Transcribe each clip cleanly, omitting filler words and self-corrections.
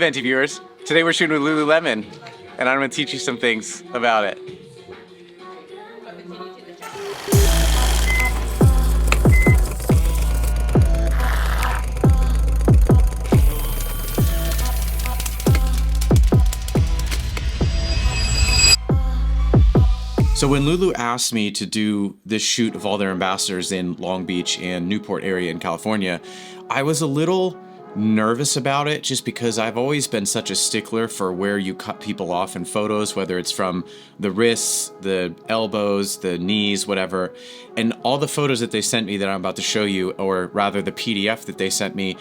Venti viewers. Today we're shooting with Lululemon, and I'm going to teach you some things about it. So when Lulu asked me to do this shoot of all their ambassadors in Long Beach and Newport area in California, I was a little nervous about it just because I've always been such a stickler for where you cut people off in photos, whether it's from the wrists, the elbows, the knees, whatever. And all the photos that they sent me that I'm about to show you, or rather the PDF that they sent me,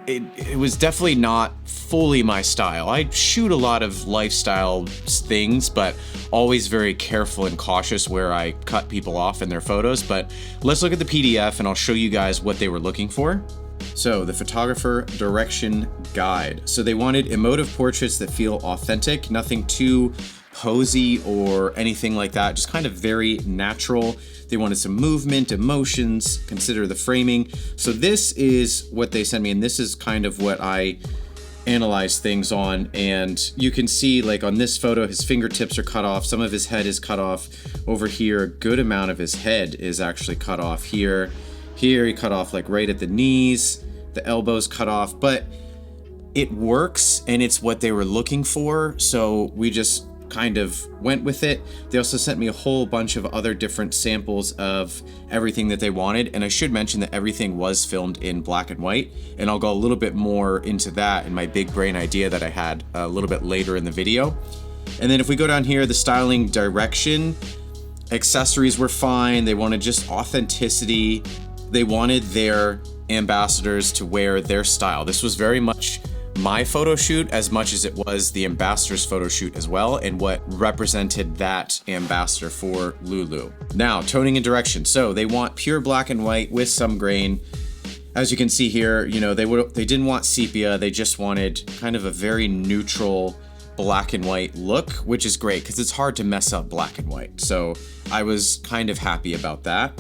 it was definitely not fully my style. I shoot a lot of lifestyle things, but always very careful and cautious where I cut people off in their photos. But let's look at the PDF and I'll show you guys what they were looking for. So the photographer direction guide. So they wanted emotive portraits that feel authentic, nothing too posy or anything like that, just kind of very natural. They wanted some movement, emotions, consider the framing. So this is what they sent me, and this is kind of what I analyze things on. And you can see, like on this photo, his fingertips are cut off, some of his head is cut off. Over here, a good amount of his head is actually cut off here. Here he cut off like right at the knees, the elbows cut off, but it works and it's what they were looking for. So we just kind of went with it. They also sent me a whole bunch of other different samples of everything that they wanted. And I should mention that everything was filmed in black and white. And I'll go a little bit more into that in my big brain idea that I had a little bit later in the video. And then if we go down here, the styling direction, accessories were fine. They wanted just authenticity. They wanted their ambassadors to wear their style. This was very much my photo shoot as much as it was the ambassador's photo shoot as well, and what represented that ambassador for Lulu. Now, toning and direction. So they want pure black and white with some grain. As you can see here, you know, they didn't want sepia. They just wanted kind of a very neutral black and white look, which is great because it's hard to mess up black and white. So I was kind of happy about that.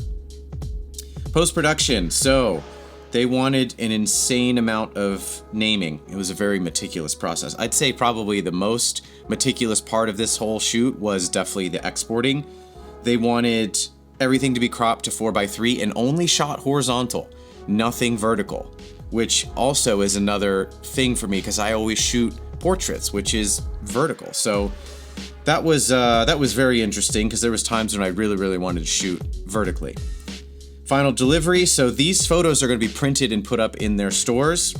Post-production. So they wanted an insane amount of naming. It was a very meticulous process. I'd say probably the most meticulous part of this whole shoot was definitely the exporting. They wanted everything to be cropped to 4:3 and only shot horizontal, nothing vertical, which also is another thing for me because I always shoot portraits, which is vertical. So that was very interesting because there was times when I really wanted to shoot vertically. Final delivery. So these photos are going to be printed and put up in their stores.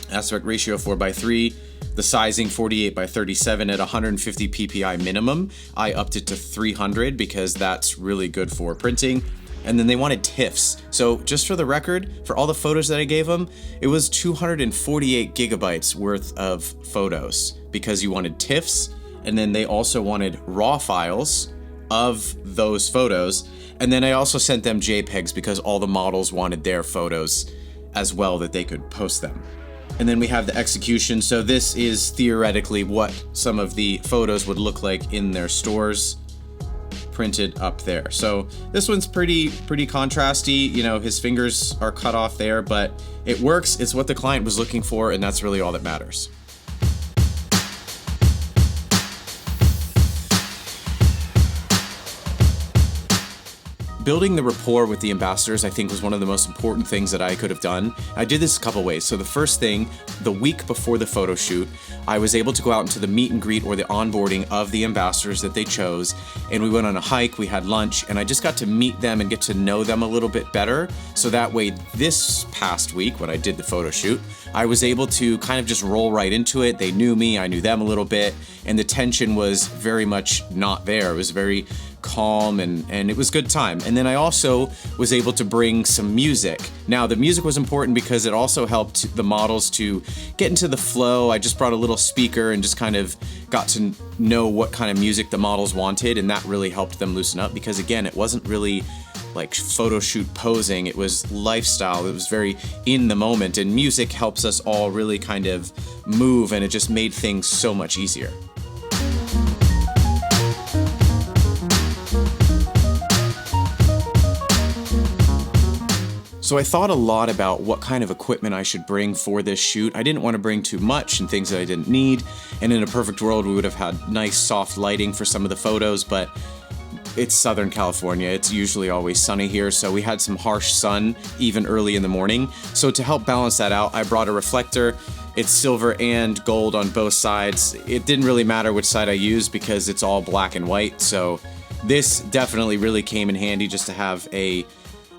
Aspect ratio 4:3. The sizing 48:37 at 150 ppi minimum. I upped it to 300 because that's really good for printing. And then they wanted TIFFs. So just for the record, for all the photos that I gave them, it was 248 gigabytes worth of photos because you wanted TIFFs. And then they also wanted raw files of those photos. And then I also sent them JPEGs because all the models wanted their photos as well that they could post them. And then we have the execution. So this is theoretically what some of the photos would look like in their stores printed up there. So this one's pretty contrasty. You know, his fingers are cut off there, but it works. It's what the client was looking for, and that's really all that matters. Building the rapport with the ambassadors, I think, was one of the most important things that I could have done. I did this a couple ways. So the first thing, the week before the photo shoot, I was able to go out into the meet and greet or the onboarding of the ambassadors that they chose. And we went on a hike, we had lunch, and I just got to meet them and get to know them a little bit better. So that way, this past week, when I did the photo shoot, I was able to kind of just roll right into it. They knew me, I knew them a little bit, and the tension was very much not there. It was very calm and it was good time. And then I also was able to bring some music. Now the music was important because it also helped the models to get into the flow. I just brought a little speaker and just kind of got to know what kind of music the models wanted, and that really helped them loosen up because again, it wasn't really like photo shoot posing, it was lifestyle, it was very in the moment, and music helps us all really kind of move, and it just made things so much easier. So So I thought a lot about what kind of equipment I should bring for this shoot. I didn't want to bring too much and things that I didn't need. And in a perfect world, we would have had nice soft lighting for some of the photos, but it's Southern California. It's usually always sunny here, so we had some harsh sun even early in the morning. So to help balance that out, I brought a reflector. It's silver and gold on both sides. It didn't really matter which side I used because it's all black and white. So this definitely really came in handy just to have a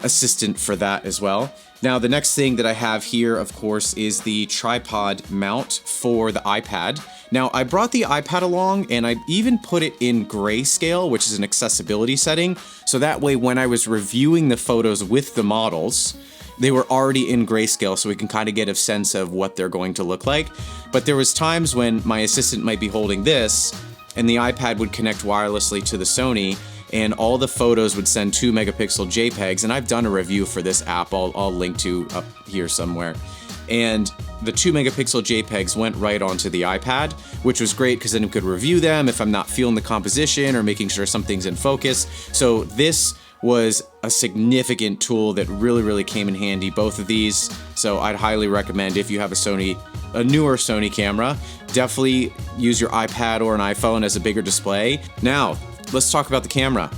assistant for that as well. Now, the next thing that I have here, of course, is the tripod mount for the iPad. Now, I brought the iPad along and I even put it in grayscale, which is an accessibility setting. So that way, when I was reviewing the photos with the models, they were already in grayscale, so we can kind of get a sense of what they're going to look like. But there was times when my assistant might be holding this and the iPad would connect wirelessly to the Sony, and all the photos would send 2 megapixel JPEGs. And I've done a review for this app I'll link to up here somewhere. And the 2 megapixel JPEGs went right onto the iPad, which was great because then I could review them if I'm not feeling the composition or making sure something's in focus. So this was a significant tool that really came in handy, both of these. So I'd highly recommend, if you have a newer Sony camera, definitely use your iPad or an iPhone as a bigger display. Now, let's talk about the camera.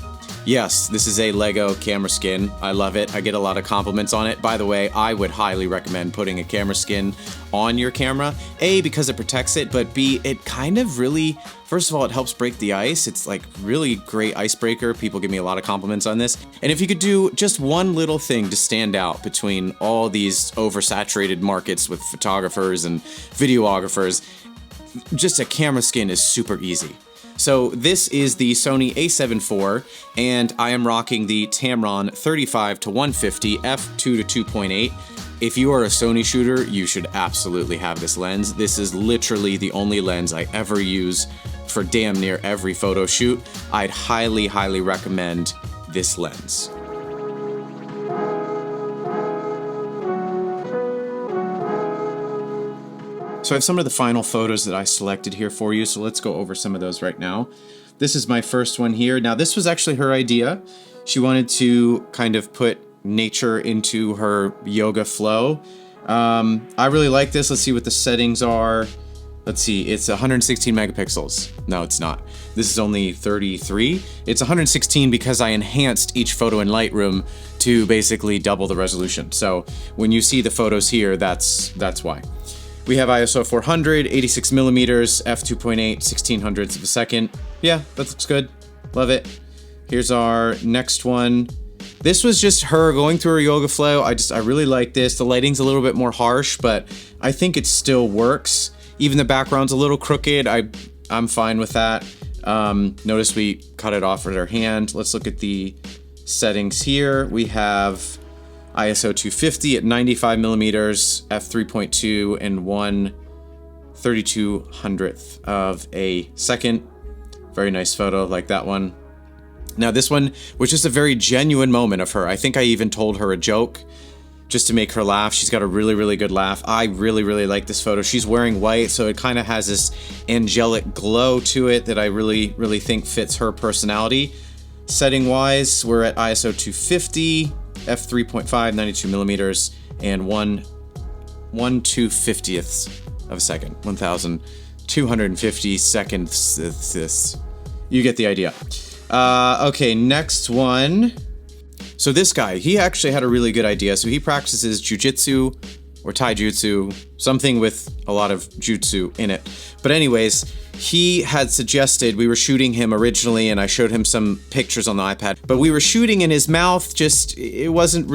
Yes, this is a Lego camera skin. I love it. I get a lot of compliments on it. By the way, I would highly recommend putting a camera skin on your camera. A, because it protects it, but B, it kind of really, first of all, it helps break the ice. It's like really great icebreaker. People give me a lot of compliments on this. And if you could do just one little thing to stand out between all these oversaturated markets with photographers and videographers, just a camera skin is super easy. So this is the Sony a7 IV, and I am rocking the Tamron 35-150 f2-2.8. If you are a Sony shooter, you should absolutely have this lens. This is literally the only lens I ever use for damn near every photo shoot. I'd highly recommend this lens. So I have some of the final photos that I selected here for you, so let's go over some of those right now. This is my first one here. Now, this was actually her idea. She wanted to kind of put nature into her yoga flow. I really like this. Let's see what the settings are. Let's see, it's 116 megapixels. No, it's not. This is only 33. It's 116 because I enhanced each photo in Lightroom to basically double the resolution. So when you see the photos here, that's why. We have ISO 400, 86 millimeters, f2.8, 1600ths of a second. Yeah, that looks good. Love it. Here's our next one. This was just her going through her yoga flow. I really like this. The lighting's a little bit more harsh, but I think it still works. Even the background's a little crooked. I'm fine with that. Notice we cut it off with our hand. Let's look at the settings here. We have ISO 250 at 95 millimeters, f3.2, and 1/3200th of a second. Very nice photo, like that one. Now this one was just a very genuine moment of her. I think I even told her a joke just to make her laugh. She's got a really good laugh. I really like this photo. She's wearing white, so it kind of has this angelic glow to it that I really think fits her personality. Setting wise, we're at ISO 250, f3.5, 92 millimeters, and 1/250th of a second, 1,250 seconds. You get the idea. Okay, next one. So this guy, he actually had a really good idea. So he practices jujitsu or taijutsu, something with a lot of jutsu in it. But anyways, he had suggested, we were shooting him originally and I showed him some pictures on the iPad, but we were shooting in his mouth, it wasn't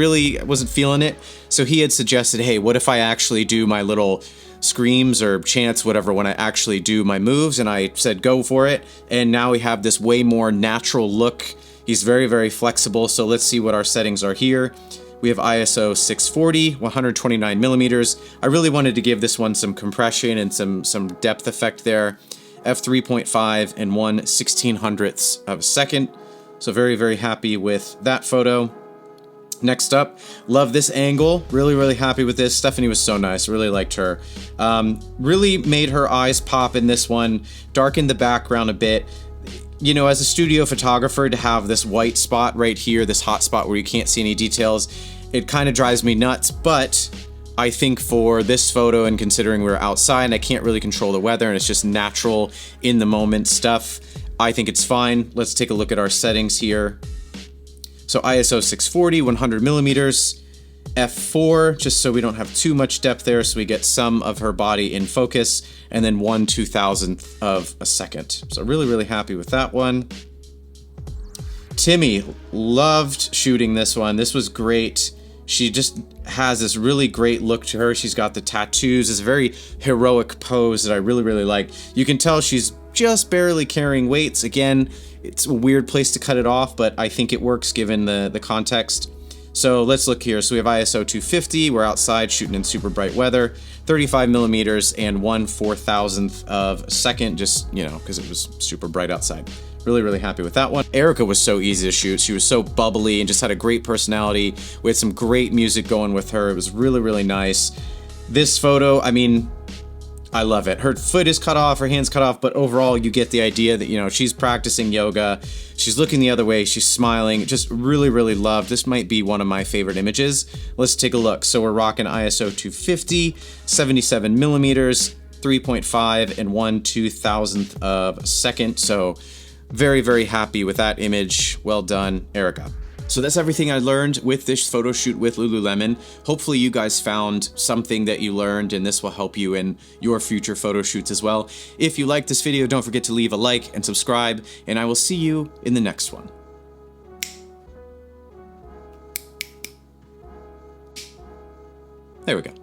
feeling it. So he had suggested, hey, what if I actually do my little screams or chants, whatever, when I actually do my moves? And I said, go for it. And now we have this way more natural look. He's very flexible. So let's see what our settings are here. We have ISO 640, 129 millimeters. I really wanted to give this one some compression and some depth effect there. f3.5 and 1/1600ths of a second. So very happy with that photo. Next up, love this angle. Really happy with this. Stephanie was so nice. Really liked her. Really made her eyes pop in this one. Darkened the background a bit. You know, as a studio photographer, to have this white spot right here, this hot spot where you can't see any details, It kind of drives me nuts, but I think for this photo and considering we're outside and I can't really control the weather and it's just natural in the moment stuff, I think it's fine. Let's take a look at our settings here. So ISO 640, 100 millimeters, f4, just so we don't have too much depth there, so we get some of her body in focus, and then 1/2000th of a second. So really, really happy with that one. Timmy loved shooting this one. This was great. She just has this really great look to her. She's got the tattoos, this very heroic pose that I really, really like. You can tell she's just barely carrying weights. Again, it's a weird place to cut it off, but I think it works given the context. So let's look here. So we have ISO 250. We're outside shooting in super bright weather, 35 millimeters and 1/4000th of a second, just, you know, because it was super bright outside. Really, really happy with that one. Erica was so easy to shoot. She was so bubbly and just had a great personality. We had some great music going with her. It was really, really nice. This photo, I mean, I love it. Her foot is cut off, her hand's cut off, but overall you get the idea that, you know, she's practicing yoga. She's looking the other way. She's smiling. Just really, really loved. This might be one of my favorite images. Let's take a look. So we're rocking ISO 250, 77 millimeters, 3.5 and 1/2000th of a second. So very, very happy with that image. Well done, Erica. So that's everything I learned with this photo shoot with Lululemon. Hopefully you guys found something that you learned and this will help you in your future photo shoots as well. If you liked this video, don't forget to leave a like and subscribe, and I will see you in the next one. There we go.